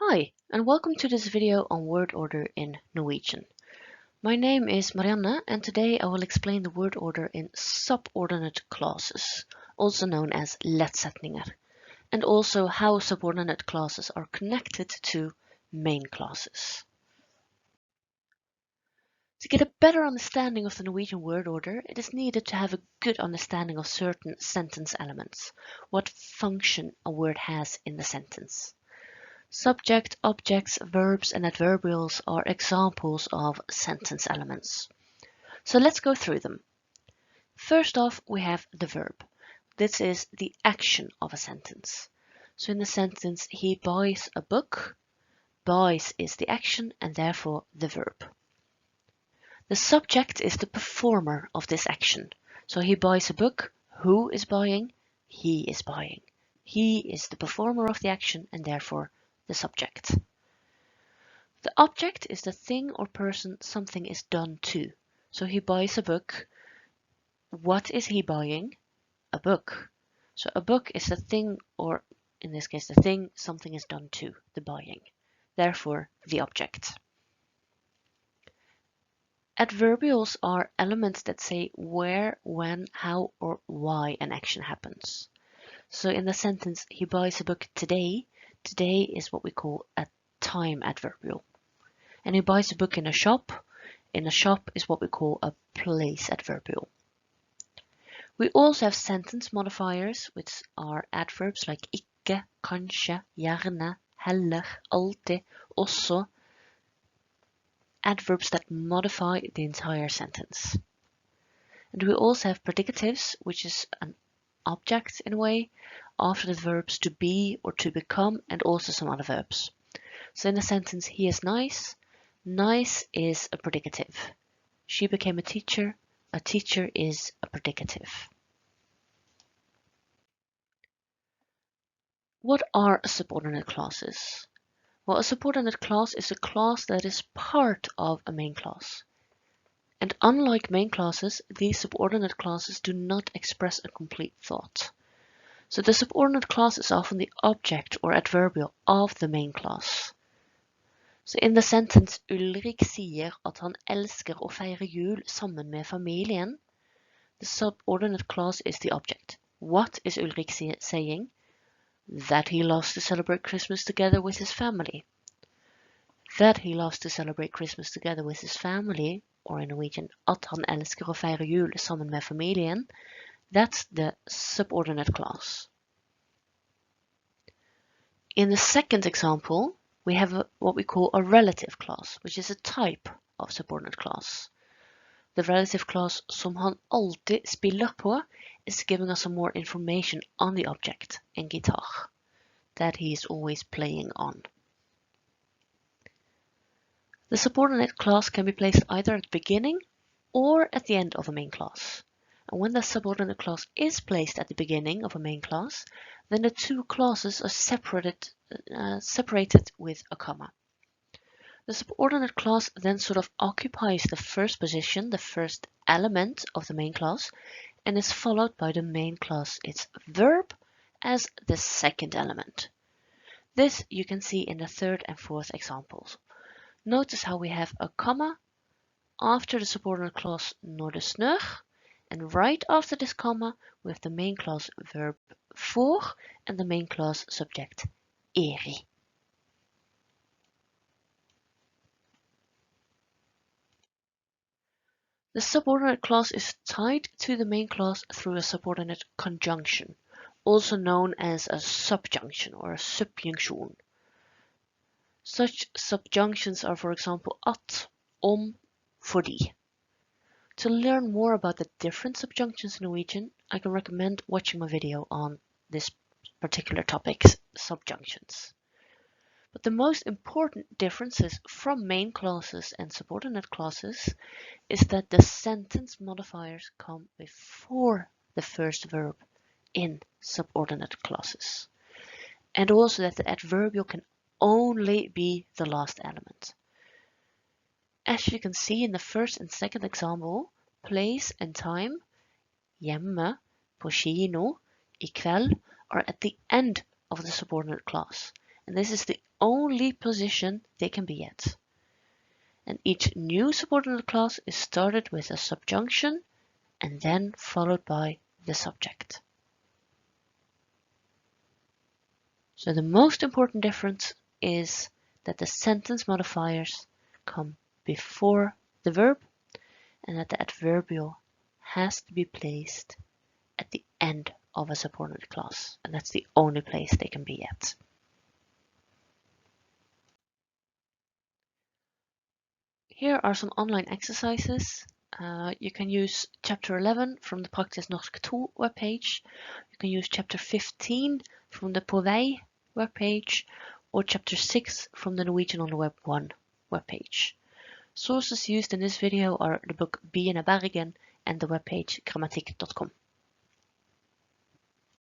Hi, and welcome to this video on word order in Norwegian. My name is Marianne, and today I will explain the word order in subordinate clauses, also known as lettsetninger, and also how subordinate clauses are connected to main clauses. To get a better understanding of the Norwegian word order, it is needed to have a good understanding of certain sentence elements, what function a word has in the sentence. Subject, objects, verbs, and adverbials are examples of sentence elements. So let's go through them. First off, we have the verb. This is the action of a sentence. So in the sentence, he buys a book. Buys is the action and therefore the verb. The subject is the performer of this action. So he buys a book. Who is buying? He is buying. He is the performer of the action and therefore the subject. The object is the thing or person something is done to. So he buys a book. What is he buying? A book. So a book is the thing, or in this case, the thing something is done to, the buying. Therefore, the object. Adverbials are elements that say where, when, how, or why an action happens. So in the sentence, he buys a book today, today is what we call a time adverbial. And he buys a book in a shop. In a shop is what we call a place adverbial. We also have sentence modifiers, which are adverbs like ikke, kanskje, gjerne, heller, alltid, også. Adverbs that modify the entire sentence. And we also have predicatives, which is an object in a way, after the verbs to be or to become, and also some other verbs. So in a sentence, he is nice. Nice is a predicative. She became a teacher. A teacher is a predicative. What are subordinate clauses? Well, a subordinate clause is a clause that is part of a main clause. And unlike main clauses, these subordinate clauses do not express a complete thought. So the subordinate clause is often the object or adverbial of the main clause. Så in the sentence Ulrik sier at han elsker å feire jul sammen med familien, the subordinate clause is the object. What is Ulrik saying? That he loves to celebrate Christmas together with his family. That he loves to celebrate Christmas together with his family, or in Norwegian, at han elsker å feire jul sammen med familien, that's the subordinate clause. In the second example, we have what we call a relative clause, which is a type of subordinate clause. The relative clause som han alltid spiller på is giving us some more information on the object, en guitar, that he is always playing on. The subordinate clause can be placed either at the beginning or at the end of a main clause. And when the subordinate clause is placed at the beginning of a main clause, then the two clauses are separated with a comma. The subordinate clause then sort of occupies the first position, the first element of the main clause, and is followed by the main clause, its verb, as the second element. This you can see in the third and fourth examples. Notice how we have a comma after the subordinate clause når det snør, and right after this comma we have the main clause verb for and the main clause subject eri. The subordinate clause is tied to the main clause through a subordinate conjunction, also known as a subjunction or a subjunction. Such subjunctions are, for example, at, om, fordi. To learn more about the different subjunctions in Norwegian, I can recommend watching my video on this particular topic, subjunctions. But the most important differences from main clauses and subordinate clauses is that the sentence modifiers come before the first verb in subordinate clauses. And also that the adverbial can only be the last element. As you can see in the first and second example, place and time, hjemme, på kino, i kveld, are at the end of the subordinate clause. and this is the only position they can be at. And each new subordinate clause is started with a subjunction and then followed by the subject. So the most important difference is that the sentence modifiers come before the verb and that the adverbial has to be placed at the end of a subordinate clause, and that's the only place they can be at. Here are some online exercises. You can use chapter 11 from the Praktisk Norsk 2 webpage. You can use chapter 15 from the På Vei webpage, or chapter 6 from the Norwegian on the Web 1 webpage. Sources used in this video are the book Bien Bergen and the webpage grammatikk.com.